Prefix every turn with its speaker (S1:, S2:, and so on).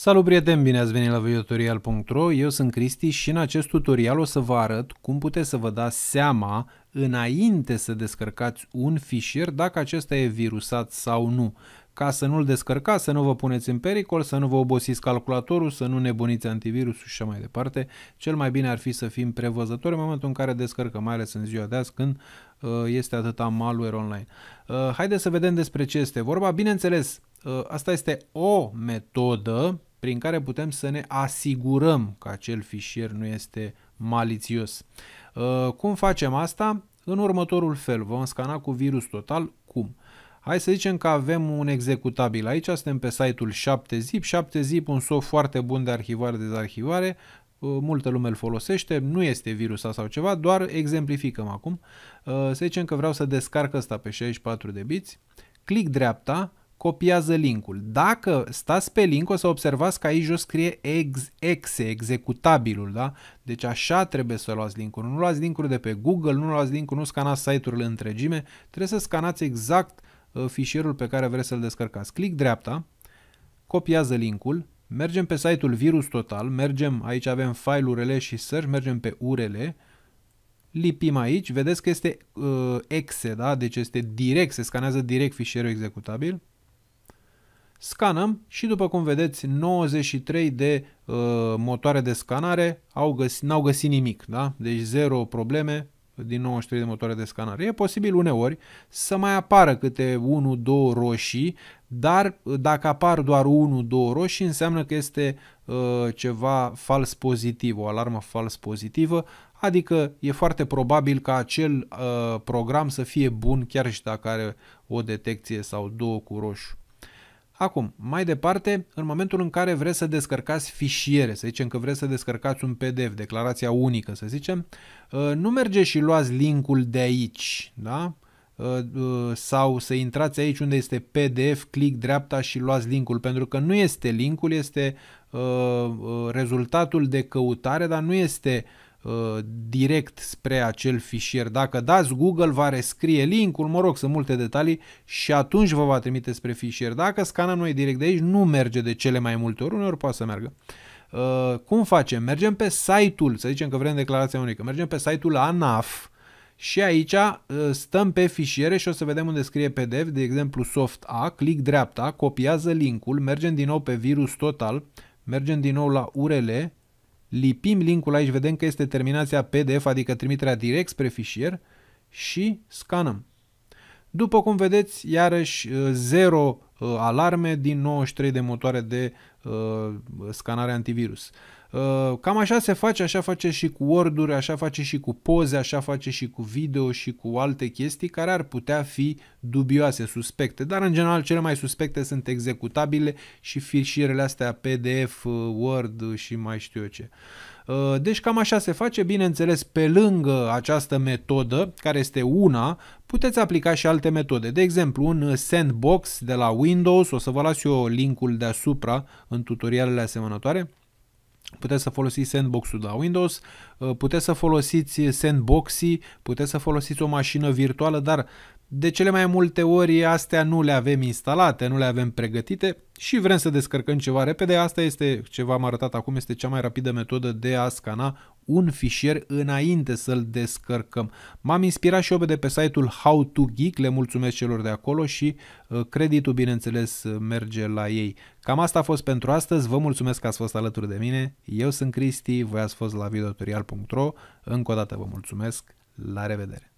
S1: Salut prieteni, bine ați venit la videotutorial.ro, eu sunt Cristi și în acest tutorial o să vă arăt cum puteți să vă dați seama înainte să descărcați un fișier dacă acesta e virusat sau nu. Ca să nu-l descărcați, să nu vă puneți în pericol, să nu vă obosiți calculatorul, să nu nebuniți antivirusul și așa mai departe, cel mai bine ar fi să fim prevăzători în momentul în care descărcăm, mai ales în ziua de azi când este atâta malware online. Haideți să vedem despre ce este vorba. Bineînțeles, asta este o metodă prin care putem să ne asigurăm că acel fișier nu este malițios. Cum facem asta? În următorul fel, vom scana cu virus total. Cum? Hai să zicem că avem un executabil aici, suntem pe site-ul 7zip. 7zip, un soft foarte bun de arhivare-dezarhivare, multă lume îl folosește, nu este virusat sau ceva, doar exemplificăm acum. Să zicem că vreau să descarc ăsta pe 64 de biți, click dreapta, copiază linkul. Dacă stați pe link, o să observați că aici jos scrie exe, executabilul, da? Deci așa trebuie să luați linkul. Nu luați linkuri de pe Google, nu luați linkul, nu scanați site-urile întregime, trebuie să scanați exact fișierul pe care vreți să-l descărcați. Click dreapta, copiază linkul, mergem pe site-ul virus total, mergem, aici avem file URL și search, mergem pe URL, lipim aici, vedeți că este exe, da? Deci este direct, se scanează direct fișierul executabil. Scanăm și după cum vedeți 93 de motoare de scanare n-au găsit nimic, da? Deci 0 probleme din 93 de motoare de scanare. E posibil uneori să mai apară câte 1-2 roșii, dar dacă apar doar 1-2 roșii înseamnă că este ceva fals pozitiv, o alarmă fals pozitivă, adică e foarte probabil ca acel program să fie bun chiar și dacă are o detecție sau două cu roșu. Acum, mai departe, în momentul în care vreți să descărcați fișiere, să zicem că vreți să descărcați un PDF, declarația unică, să zicem, nu mergeți și luați linkul de aici, da? Sau să intrați aici unde este PDF, click dreapta și luați linkul, pentru că nu este linkul, este rezultatul de căutare, dar nu este direct spre acel fișier. Dacă dați Google, va rescrie linkul, mă rog, sunt multe detalii și atunci vă va trimite spre fișier. Dacă scanăm noi direct de aici, nu merge de cele mai multe ori, uneori poate să meargă. Cum facem? Mergem pe site-ul, să zicem că vrem declarația unică, mergem pe site-ul ANAF și aici stăm pe fișiere și o să vedem unde scrie PDF, de exemplu soft A, click dreapta, copiază linkul, mergem din nou pe virus total, mergem din nou la URL, lipim linkul aici, vedem că este terminația PDF, adică trimiterea direct spre fișier și scanăm. După cum vedeți, iarăși 0 alarme din 93 de motoare de scanare antivirus. Cam așa se face, așa face și cu Word-uri, așa face și cu poze, așa face și cu video și cu alte chestii care ar putea fi dubioase, suspecte, dar în general cele mai suspecte sunt executabile și fișierele astea PDF, Word și mai știu eu ce. Deci cam așa se face, bineînțeles, pe lângă această metodă, care este una, puteți aplica și alte metode. De exemplu, un sandbox de la Windows, o să vă las eu linkul deasupra în tutorialele asemănătoare. Puteți să folosiți sandbox-ul de la Windows, puteți să folosiți sandbox-ii, puteți să folosiți o mașină virtuală, dar de cele mai multe ori astea nu le avem instalate, nu le avem pregătite și vrem să descărcăm ceva repede. Asta este, ce v-am arătat acum, este cea mai rapidă metodă de a scana un fișier înainte să-l descărcăm. M-am inspirat și eu de pe site-ul How to Geek, le mulțumesc celor de acolo și creditul, bineînțeles, merge la ei. Cam asta a fost pentru astăzi, vă mulțumesc că ați fost alături de mine, eu sunt Cristi, voi ați fost la videotutorial.ro, încă o dată vă mulțumesc, la revedere!